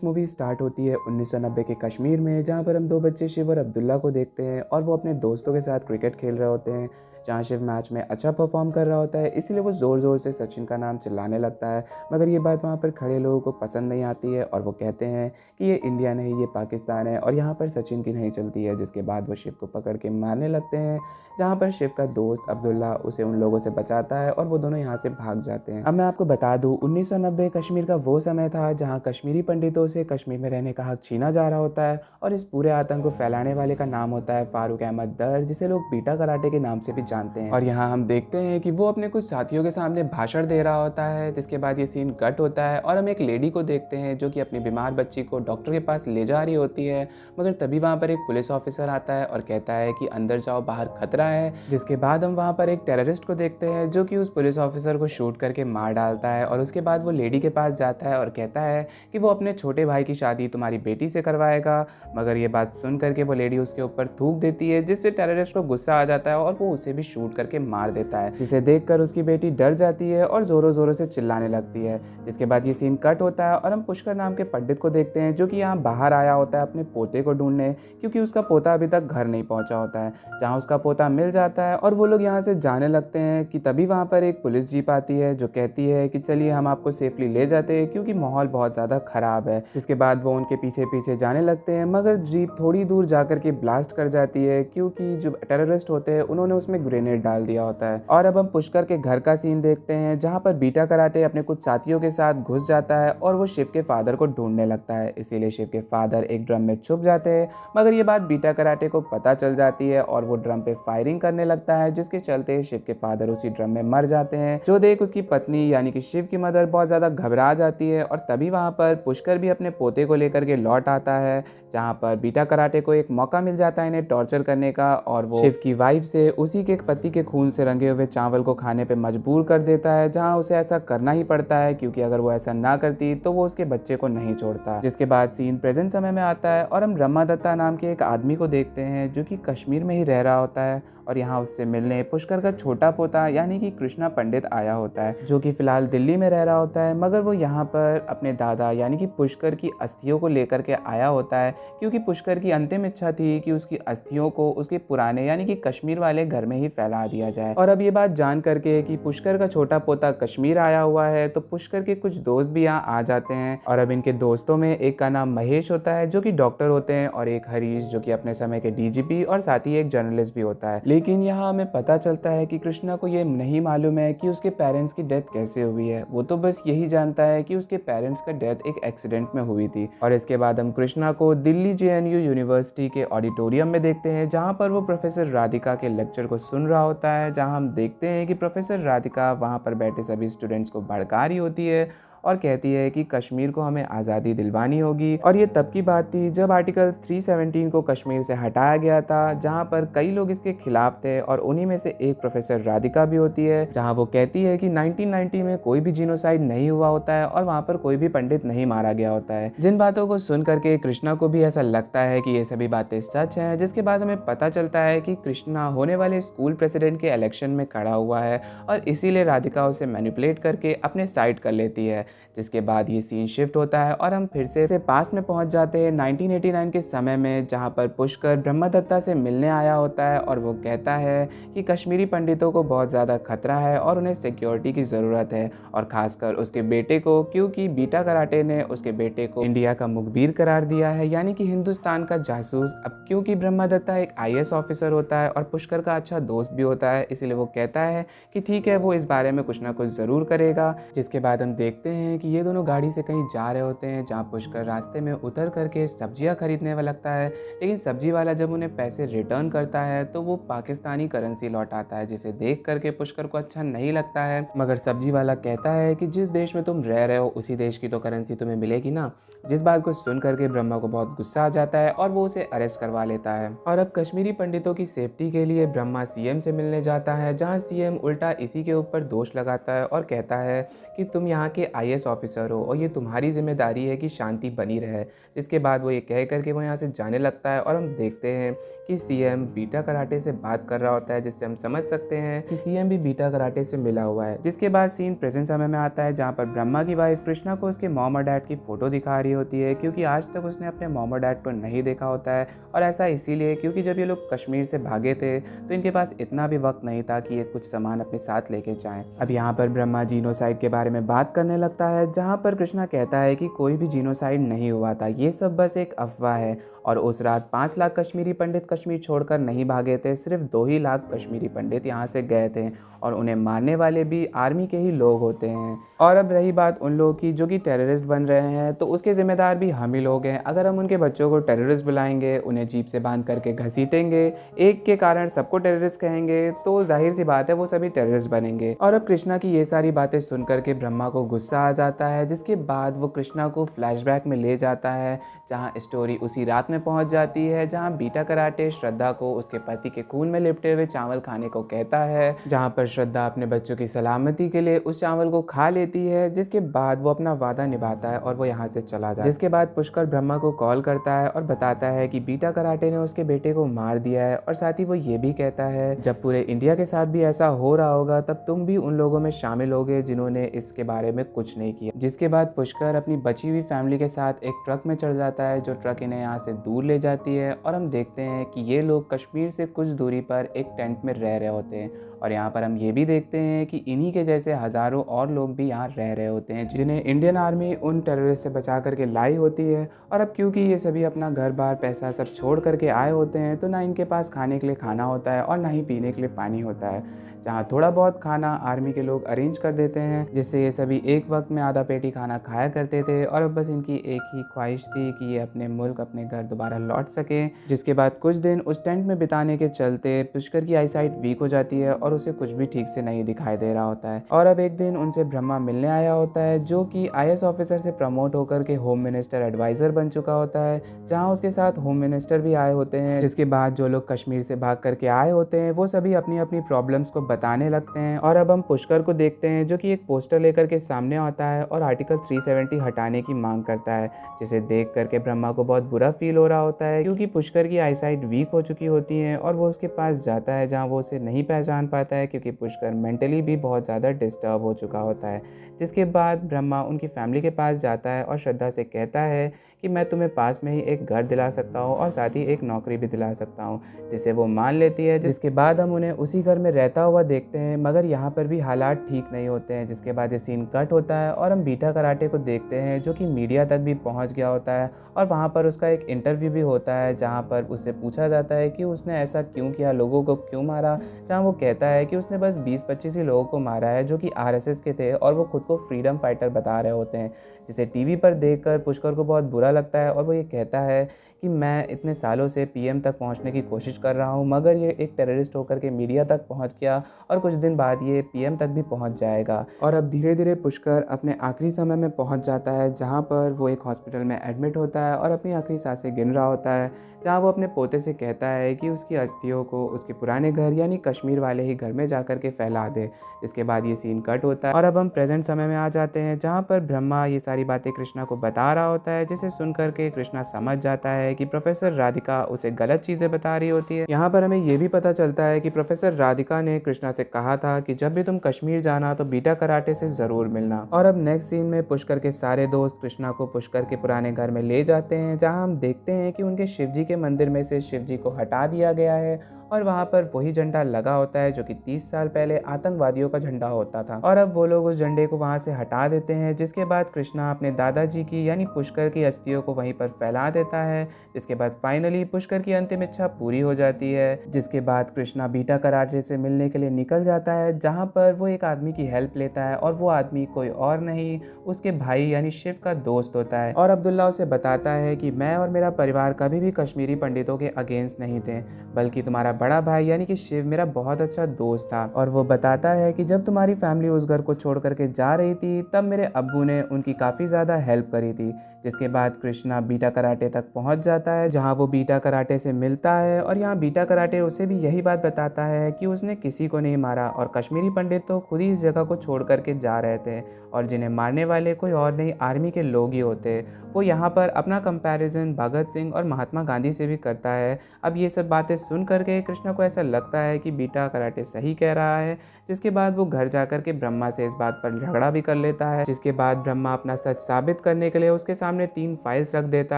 Movie start होती है 1990 के कश्मीर में, जहाँ पर हम दो बच्चे शिव और अब्दुल्ला को देखते हैं और वो अपने दोस्तों के साथ क्रिकेट खेल रहे होते हैं। जहाँ शिव मैच में अच्छा परफॉर्म कर रहा होता है, इसीलिए वो ज़ोर ज़ोर से सचिन का नाम चिल्लाने लगता है। मगर ये बात वहाँ पर खड़े लोगों को पसंद नहीं आती है और वो कहते हैं कि ये इंडिया नहीं, ये पाकिस्तान है और यहाँ पर सचिन की नहीं चलती है। जिसके बाद वो शिव को पकड़ के मारने लगते हैं, जहाँ पर शिव का दोस्त अब्दुल्ला उसे उन लोगों से बचाता है और वो दोनों यहाँ से भाग जाते हैं। अब मैं आपको बता दूँ, 1990 कश्मीर का वो समय था जहाँ कश्मीरी पंडितों से कश्मीर में रहने का हक छीना जा रहा होता है और इस पूरे आतंक को फैलाने वाले का नाम होता है फारूक अहमद दर, जिसे लोग बीटा कराटे के नाम से भी जानते हैं। और यहाँ हम देखते हैं कि वो अपने कुछ साथियों के सामने भाषण दे रहा होता है। जिसके बाद ये सीन कट होता है और हम एक लेडी को देखते हैं जो कि अपनी बीमार बच्ची को डॉक्टर के पास ले जा रही होती है। मगर तभी वहाँ पर एक पुलिस ऑफिसर आता है और कहता है कि अंदर जाओ, बाहर खतरा है। जिसके बाद हम वहाँ पर एक टेररिस्ट को देखते हैं जो कि उस पुलिस ऑफिसर को शूट करके मार डालता है। और उसके बाद वो लेडी के पास जाता है और कहता है कि वो अपने छोटे भाई की शादी तुम्हारी बेटी से करवाएगा। मगर ये बात सुन करके वो लेडी उसके ऊपर थूक देती है, जिससे टेररिस्ट को गुस्सा आ जाता है और वो उसे भी शूट करके मार देता है, जिसे देखकर उसकी बेटी डर जाती है और जोरों जोरों से चिल्लाने लगती है। जिसके बाद ये सीन कट होता है और हम पुष्कर नाम के पंडित को देखते हैं जो कि यहाँ बाहर आया होता है अपने पोते को ढूंढने, क्योंकि उसका पोता अभी तक घर नहीं पहुंचा होता है। जहाँ उसका पोता मिल जाता है और वो लोग यहाँ से जाने लगते हैं कि तभी वहाँ पर एक पुलिस जीप आती है जो कहती है कि चलिए हम आपको सेफली ले जाते हैं क्योंकि माहौल बहुत ज़्यादा खराब है। जिसके बाद वो उनके पीछे पीछे जाने लगते हैं, मगर जीप थोड़ी दूर जाकर के ब्लास्ट कर जाती है क्योंकि जो टेररिस्ट होते हैं उन्होंने उसमें ग्रेनेड डाल दिया होता है। और अब हम पुष्कर के घर का सीन देखते हैं जहाँ पर बीटा कराटे अपने कुछ साथियों के साथ घुस जाता है और वो शिव के फादर को ढूंढने लगता है। इसीलिए शिव के फादर एक ड्रम में छुप जाते हैं, मगर ये बात बीटा कराटे को पता चल जाती है और वो ड्रम पे फायरिंग करने लगता है, जिसके चलते शिव के फादर उसी ड्रम में मर जाते हैं। जो देख उसकी पत्नी यानी कि शिव की मदर बहुत ज़्यादा घबरा जाती है और तभी वहाँ पर पुष्कर भी अपने पोते को लेकर के लौट आता है, जहाँ पर बीटा कराटे को एक मौका मिल जाता है इन्हें टॉर्चर करने का और वो शिव की वाइफ से उसी के पति के खून से रंगे हुए चावल को खाने पे मजबूर कर देता है, जहाँ उसे ऐसा करना ही पड़ता है क्योंकि अगर वो ऐसा ना करती तो वो उसके बच्चे को नहीं छोड़ता। जिसके बाद सीन प्रेजेंट समय में आता है और हम ब्रह्मा दत्ता नाम के एक आदमी को देखते हैं जो कि कश्मीर में ही रह रहा होता है और यहाँ उससे मिलने पुष्कर का छोटा पोता यानी कि कृष्णा पंडित आया होता है, जो कि फिलहाल दिल्ली में रह रहा होता है। मगर वो यहाँ पर अपने दादा यानी कि पुष्कर की अस्थियों को लेकर के आया होता है क्योंकि पुष्कर की अंतिम इच्छा थी कि उसकी अस्थियों को उसके पुराने यानी कि कश्मीर वाले घर में ही फैला दिया जाए। और अब ये बात जान करके कि पुष्कर का छोटा पोता कश्मीर आया हुआ है तो पुष्कर के कुछ दोस्त भी यहाँ आ जाते हैं। और अब इनके दोस्तों में एक का नाम महेश होता है जो कि डॉक्टर होते हैं और एक हरीश जो कि अपने समय के डीजीपी और साथ ही एक जर्नलिस्ट भी होता है। लेकिन यहाँ हमें पता चलता है कि कृष्णा को ये नहीं मालूम है कि उसके पेरेंट्स की डेथ कैसे हुई है। वो तो बस यही जानता है कि उसके पेरेंट्स का डेथ एक एक्सीडेंट में हुई थी। और इसके बाद हम कृष्णा को दिल्ली जेएनयू यूनिवर्सिटी के ऑडिटोरियम में देखते हैं जहाँ पर वो प्रोफेसर राधिका के लेक्चर को सुन रहा होता है, जहाँ हम देखते हैं कि प्रोफेसर राधिका वहाँ पर बैठे सभी स्टूडेंट्स को भड़का रही होती है और कहती है कि कश्मीर को हमें आज़ादी दिलवानी होगी। और ये तब की बात थी जब आर्टिकल 317 को कश्मीर से हटाया गया था, जहाँ पर कई लोग इसके खिलाफ थे और उन्हीं में से एक प्रोफेसर राधिका भी होती है, जहाँ वो कहती है कि 1990 में कोई भी जीनोसाइड नहीं हुआ होता है और वहाँ पर कोई भी पंडित नहीं मारा गया होता है। जिन बातों को सुन करके कृष्णा को भी ऐसा लगता है कि ये सभी बातें सच हैं। जिसके बाद हमें पता चलता है कि कृष्णा होने वाले स्कूल प्रेसिडेंट के इलेक्शन में खड़ा हुआ है और इसीलिए राधिका उसे मैनिपुलेट करके अपने साइड कर लेती है। जिसके बाद ये सीन शिफ्ट होता है और हम फिर से पास में पहुंच जाते हैं 1989 के समय में, जहां पर पुष्कर ब्रह्मदत्ता से मिलने आया होता है और वो कहता है कि कश्मीरी पंडितों को बहुत ज़्यादा खतरा है और उन्हें सिक्योरिटी की ज़रूरत है और ख़ासकर उसके बेटे को, क्योंकि बीटा कराटे ने उसके बेटे को इंडिया का मुखबिर करार दिया है यानी कि हिंदुस्तान का जासूस। अब क्योंकि ब्रह्मदत्ता एक IAS ऑफिसर होता है और पुष्कर का अच्छा दोस्त भी होता है, इसीलिए वो कहता है कि ठीक है वो इस बारे में कुछ ना कुछ ज़रूर करेगा। जिसके बाद हम देखते हैं कि ये दोनों गाड़ी से कहीं जा रहे होते हैं, जहाँ पुष्कर रास्ते में उतर करके सब्जियां खरीदने वाला लगता है, लेकिन सब्जी वाला जब उन्हें पैसे रिटर्न करता है तो वो पाकिस्तानी करेंसी लौटाता है, जिसे देख करके पुष्कर को अच्छा नहीं लगता है। मगर सब्जी वाला कहता है कि जिस देश में तुम रह रहे हो उसी देश की तो करेंसी तुम्हें मिलेगी ना। जिस बात को सुन करके ब्रह्मा को बहुत गुस्सा आ जाता है और वो उसे अरेस्ट करवा लेता है। और अब कश्मीरी पंडितों की सेफ्टी के लिए ब्रह्मा सीएम से मिलने जाता है, जहाँ सीएम उल्टा इसी के ऊपर दोष लगाता है और कहता है कि तुम यहाँ के IAS ऑफिसर हो और ये तुम्हारी जिम्मेदारी है कि शांति बनी रहे। जिसके बाद वो ये कह करके वो यहाँ से जाने लगता है और हम देखते हैं कि सीएम बीटा कराटे से बात कर रहा होता है, जिससे हम समझ सकते हैं कि सीएम भी बीटा कराटे से मिला हुआ है। जिसके बाद सीन प्रेजेंट समय में आता है, जहाँ पर ब्रह्मा की वाइफ कृष्णा को उसके मॉम और डैड की फोटो दिखा रही होती है क्योंकि आज तक उसने अपने मॉम और डैड को नहीं देखा होता है। और ऐसा इसीलिए क्योंकि जब ये लोग कश्मीर से भागे थे तो इनके पास इतना भी वक्त नहीं था कि ये कुछ सामान अपने साथ लेके जाएं। अब यहाँ पर ब्रह्मा जीनोसाइड के बारे में बात करने लगता है, जहाँ पर कृष्णा कहता है कि कोई भी जीनोसाइड नहीं हुआ था, ये सब बस एक अफवाह है। और उस रात 5 लाख कश्मीरी पंडित कश्मीर छोड़कर नहीं भागे थे, सिर्फ 2 ही लाख कश्मीरी पंडित यहाँ से गए थे और उन्हें मारने वाले भी आर्मी के ही लोग होते हैं। और अब रही बात उन लोगों की जो कि टेररिस्ट बन रहे हैं, तो उसके जिम्मेदार भी हम ही लोग हैं। अगर हम उनके बच्चों को टेररिस्ट बुलाएंगे, उन्हें जीप से बांध करके घसीटेंगे, एक के कारण सबको टेररिस्ट कहेंगे, तो जाहिर सी बात है वो सभी टेररिस्ट बनेंगे। और अब कृष्णा की ये सारी बातें सुन करके ब्रह्मा को गुस्सा आ जाता है, जिसके बाद वो कृष्णा को फ्लैशबैक में ले जाता है, जहाँ स्टोरी उसी रात में पहुंच जाती है जहाँ बीटा कराटे श्रद्धा को उसके पति के खून में लिपटे हुए चावल खाने को कहता है, जहाँ पर श्रद्धा अपने बच्चों की सलामती के लिए उस चावल को खा लेती है, जिसके बाद वो अपना वादा निभाता है और वो यहाँ से चला जाता है। जिसके बाद पुष्कर ब्रह्मा को कॉल करता है और बताता है कि बीटा कराटे ने उसके बेटे को मार दिया है, और साथ ही वो ये भी कहता है जब पूरे इंडिया के साथ भी ऐसा हो रहा होगा तब तुम भी उन लोगों में शामिल होगे जिन्होंने इसके बारे में कुछ नहीं किया। जिसके बाद पुष्कर अपनी बची हुई फैमिली के साथ एक ट्रक में चढ़ जाता है, जो ट्रक इन्हें यहाँ से दूर ले जाती है। और हम देखते हैं कि ये लोग कश्मीर से कुछ दूरी पर एक टेंट में रह रहे होते हैं, और यहाँ पर हम ये भी देखते हैं कि इन्हीं के जैसे हज़ारों और लोग भी यहाँ रह रहे होते हैं, जिन्हें इंडियन आर्मी उन टेररिस्ट से बचा करके लाई होती है। और अब क्योंकि ये सभी अपना घर बार पैसा सब छोड़ करके आए होते हैं, तो ना इनके पास खाने के लिए खाना होता है और ना ही पीने के लिए पानी होता है। जहाँ थोड़ा बहुत खाना आर्मी के लोग अरेंज कर देते हैं, जिससे ये सभी एक वक्त में आधा पेटी खाना खाया करते थे। और अब बस इनकी एक ही ख्वाहिश थी कि ये अपने मुल्क अपने घर दोबारा लौट सके। जिसके बाद कुछ दिन उस टेंट में बिताने के चलते पुष्कर की आईसाइट वीक हो जाती है और उसे कुछ भी ठीक से नहीं दिखाई दे रहा होता है। और अब एक दिन उनसे ब्रह्मा मिलने आया होता है, जो कि IAS ऑफिसर से प्रमोट होकर के होम मिनिस्टर एडवाइजर बन चुका होता है, जहाँ उसके साथ होम मिनिस्टर भी आए होते हैं। जिसके बाद जो लोग कश्मीर से भाग करके आए होते हैं वो सभी अपनी अपनी प्रॉब्लम्स को बताने लगते हैं। और अब हम पुष्कर को देखते हैं, जो कि एक पोस्टर लेकर के सामने आता है और आर्टिकल 370 हटाने की मांग करता है, जिसे देख करके ब्रह्मा को बहुत बुरा फील हो रहा होता है, क्योंकि पुष्कर की आईसाइट वीक हो चुकी होती है। और वो उसके पास जाता है, जहाँ वो उसे नहीं पहचान पाता है, क्योंकि पुष्कर मेंटली भी बहुत ज़्यादा डिस्टर्ब हो चुका होता है। जिसके बाद ब्रह्मा उनकी फैमिली के पास जाता है और श्रद्धा से कहता है कि मैं तुम्हें पास में ही एक घर दिला सकता हूँ और साथ ही एक नौकरी भी दिला सकता हूँ, जिसे वो मान लेती है। जिसके बाद हम उन्हें उसी घर में रहता हुआ देखते हैं, मगर यहाँ पर भी हालात ठीक नहीं होते हैं। जिसके बाद ये सीन कट होता है और हम बीटा कराटे को देखते हैं, जो कि मीडिया तक भी पहुँच गया होता है। और वहाँ पर उसका एक इंटरव्यू भी होता है, जहाँ पर उससे पूछा जाता है कि उसने ऐसा क्यों किया, लोगों को क्यों मारा। जहाँ वो कहता है कि उसने बस 20-25 ही लोगों को मारा है, जो कि RSS के थे और वो खुद को फ्रीडम फाइटर बता रहे होते हैं। जिसे टीवी पर देखकर पुष्कर को बहुत बुरा लगता है और वो ये कहता है कि मैं इतने सालों से PM तक पहुंचने की कोशिश कर रहा हूं, मगर ये एक टेररिस्ट होकर के मीडिया तक पहुंच गया और कुछ दिन बाद ये PM तक भी पहुंच जाएगा। और अब धीरे धीरे पुष्कर अपने आखिरी समय में पहुंच जाता है, जहां पर वो एक हॉस्पिटल में एडमिट होता है और अपनी आखिरी सांसें गिन रहा होता है, जहाँ वो अपने पोते से कहता है कि उसकी अस्थियों को उसके पुराने घर यानी कश्मीर वाले ही घर में जा कर के फैला दे। इसके बाद ये सीन कट होता है और अब हम प्रेजेंट समय में आ जाते हैं, जहाँ पर ब्रह्मा ये सारी बातें कृष्णा को बता रहा होता है, जिसे सुन करके कृष्णा समझ जाता है कि प्रोफेसर राधिका उसे गलत चीज़ें बता रही होती है। यहाँ पर हमें ये भी पता चलता है कि प्रोफेसर राधिका ने कृष्णा से कहा था कि जब भी तुम कश्मीर जाना तो बीटा कराटे से ज़रूर मिलना। और अब नेक्स्ट सीन में पुष्कर के सारे दोस्त कृष्णा को पुष्कर के पुराने घर में ले जाते हैं, जहाँ हम देखते हैं कि उनके शिवजी के मंदिर में से शिवजी को हटा दिया गया है और वहाँ पर वही झंडा लगा होता है जो कि 30 साल पहले आतंकवादियों का झंडा होता था। और अब वो लोग उस झंडे को वहाँ से हटा देते हैं, जिसके बाद कृष्णा अपने दादाजी की यानी पुष्कर की अस्थियों को वहीं पर फैला देता है। जिसके बाद फाइनली पुष्कर की अंतिम इच्छा पूरी हो जाती है। जिसके बाद कृष्णा बीटा कराटे से मिलने के लिए निकल जाता है, जहाँ पर वो एक आदमी की हेल्प लेता है और वो आदमी कोई और नहीं उसके भाई यानी शिव का दोस्त होता है। और अब्दुल्ला उसे बताता है कि मैं और मेरा परिवार कभी भी कश्मीरी पंडितों के अगेंस्ट नहीं थे, बल्कि तुम्हारा बड़ा भाई यानी कि शिव मेरा बहुत अच्छा दोस्त था। और वो बताता है कि जब तुम्हारी फैमिली उस घर को छोड़ करके जा रही थी तब मेरे अब्बू ने उनकी काफ़ी ज़्यादा हेल्प करी थी। जिसके बाद कृष्णा बीटा कराटे तक पहुंच जाता है, जहां वो बीटा कराटे से मिलता है और यहाँ बीटा कराटे उसे भी यही बात बताता है कि उसने किसी को नहीं मारा और कश्मीरी पंडित तो खुद ही इस जगह को छोड़ करके जा रहे थे और जिन्हें मारने वाले कोई और नहीं आर्मी के लोग ही होते। वो यहाँ पर अपना कंपैरिजन भगत सिंह और महात्मा गांधी से भी करता है। अब ये सब बातें सुन करके कृष्णा को ऐसा लगता है कि बीटा कराटे सही कह रहा है। जिसके बाद वो घर जाकर के ब्रह्मा से इस बात पर झगड़ा भी कर लेता है। जिसके बाद ब्रह्मा अपना सच साबित करने के लिए उसके सामने सामने 3 फाइल्स रख देता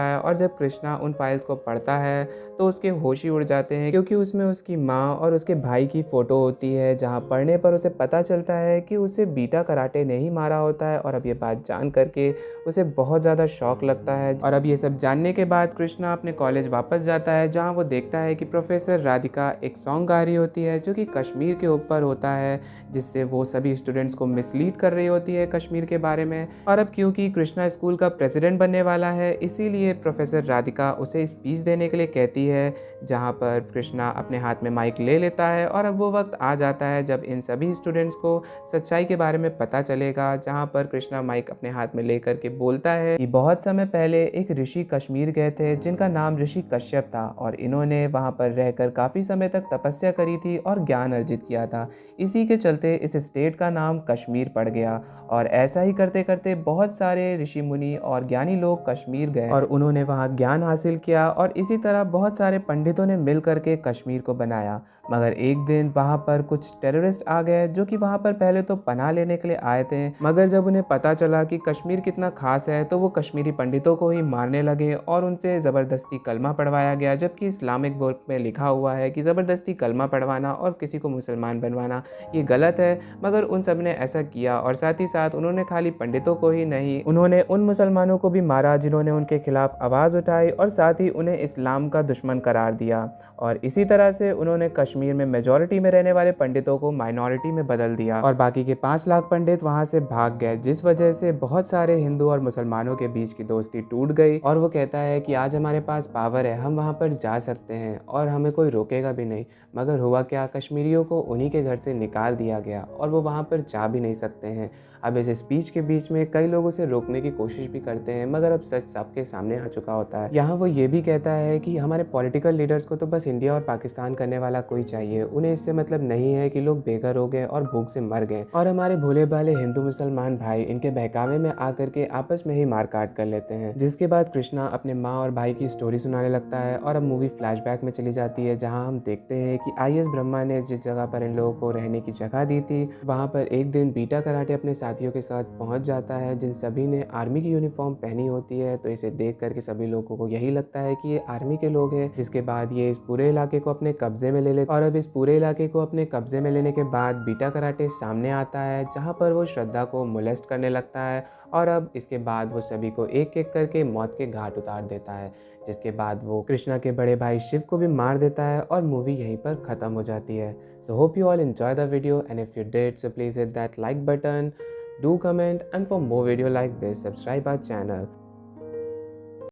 है और जब कृष्णा उन फाइल्स को पढ़ता है तो उसके होश ही उड़ जाते हैं, क्योंकि उसमें उसकी माँ और उसके भाई की फ़ोटो होती है, जहाँ पढ़ने पर उसे पता चलता है कि उसे बीटा कराटे ने ही मारा होता है। और अब ये बात जान करके उसे बहुत ज़्यादा शौक लगता है। और अब ये सब जानने के बाद कृष्णा अपने कॉलेज वापस जाता है, जहाँ वो देखता है कि प्रोफेसर राधिका एक सॉन्ग गा रही होती है जो कि कश्मीर के ऊपर होता है, जिससे वो सभी स्टूडेंट्स को मिसलीड कर रही होती है कश्मीर के बारे में। और अब क्योंकि कृष्णा स्कूल का प्रेसिडेंट बनने वाला है, इसीलिए प्रोफेसर राधिका उसे स्पीच देने के लिए कहती है, जहाँ पर कृष्णा अपने हाथ में माइक ले लेता है। और अब वो वक्त आ जाता है जब इन सभी स्टूडेंट्स को सच्चाई के बारे में पता चलेगा, जहाँ पर कृष्णा माइक अपने हाथ में लेकर के बोलता है कि बहुत समय पहले एक ऋषि कश्मीर गए थे जिनका नाम ऋषि कश्यप था, और इन्होंने वहाँ पर रहकर काफ़ी समय तक तपस्या करी थी और ज्ञान अर्जित किया था। इसी के चलते इस स्टेट का नाम कश्मीर पड़ गया। और ऐसा ही करते करते बहुत सारे ऋषि मुनि और ज्ञानी लोग कश्मीर गए और उन्होंने वहाँ ज्ञान हासिल किया, और इसी तरह बहुत सारे पंडितों ने मिल करके कश्मीर को बनाया। मगर एक दिन वहाँ पर कुछ टेररिस्ट आ गए जो कि वहाँ पर पहले तो पनाह लेने के लिए आए थे, मगर जब उन्हें पता चला कि कश्मीर कितना खास है तो वो कश्मीरी पंडितों को ही मारने लगे और उनसे ज़बरदस्ती कलमा पढ़वाया गया, जबकि इस्लामिक बुक में लिखा हुआ है कि ज़बरदस्ती कलमा पढ़वाना और किसी को मुसलमान बनवाना ये गलत है। मगर उन सब ने ऐसा किया, और साथ ही साथ उन्होंने खाली पंडितों को ही नहीं, उन्होंने उन मुसलमानों को भी मारा जिन्होंने उनके खिलाफ आवाज़ उठाई, और साथ ही उन्हें इस्लाम का दुश्मन करार दिया। और इसी तरह से उन्होंने कश्मीर में मेजॉरिटी में रहने वाले पंडितों को माइनॉरिटी में बदल दिया, और बाकी के 5 लाख पंडित वहां से भाग गए, जिस वजह से बहुत सारे हिंदू और मुसलमानों के बीच की दोस्ती टूट गई। और वो कहता है कि आज हमारे पास पावर है, हम वहां पर जा सकते हैं और हमें कोई रोकेगा भी नहीं। मगर हुआ क्या, कश्मीरियों को उन्हीं के घर से निकाल दिया गया और वो वहां पर जा भी नहीं सकते हैं। अब इस स्पीच के बीच में कई लोग उसे रोकने की कोशिश भी करते हैं, मगर अब सच सबके सामने आ चुका होता है। यहाँ वो ये भी कहता है कि हमारे पॉलिटिकल लीडर्स को तो बस इंडिया और पाकिस्तान करने वाला कोई चाहिए, उन्हें इससे मतलब नहीं है कि लोग बेघर हो गए और भूख से मर गए, और हमारे भोले भाले हिंदू मुसलमान भाई इनके बहकावे में आकर के आपस में ही मार काट कर लेते हैं। जिसके बाद कृष्णा अपने माँ और भाई की स्टोरी सुनाने लगता है, और अब मूवी फ्लैशबैक में चली जाती है, जहाँ हम देखते हैं कि IS ब्रह्मा ने जिस जगह पर इन लोगों को रहने की जगह दी थी, वहाँ पर एक दिन बीटा कराटे अपने साथियों के साथ पहुंच जाता है, जिन सभी ने आर्मी की यूनिफॉर्म पहनी होती है। तो इसे देख करके सभी लोगों को यही लगता है कि ये आर्मी के लोग हैं। जिसके बाद ये इस पूरे इलाके को अपने कब्जे में ले लेते, और अब इस पूरे इलाके को अपने कब्जे में लेने के बाद बीटा कराटे सामने आता है, जहाँ पर वो श्रद्धा को मोलेस्ट करने लगता है, और अब इसके बाद वो सभी को एक एक करके मौत के घाट उतार देता है। जिसके बाद वो कृष्णा के बड़े भाई शिव को भी मार देता है, और मूवी यहीं पर ख़त्म हो जाती है। So hope you all enjoy the video, and if you did so please hit that like button, do comment, and for more video like this subscribe our channel.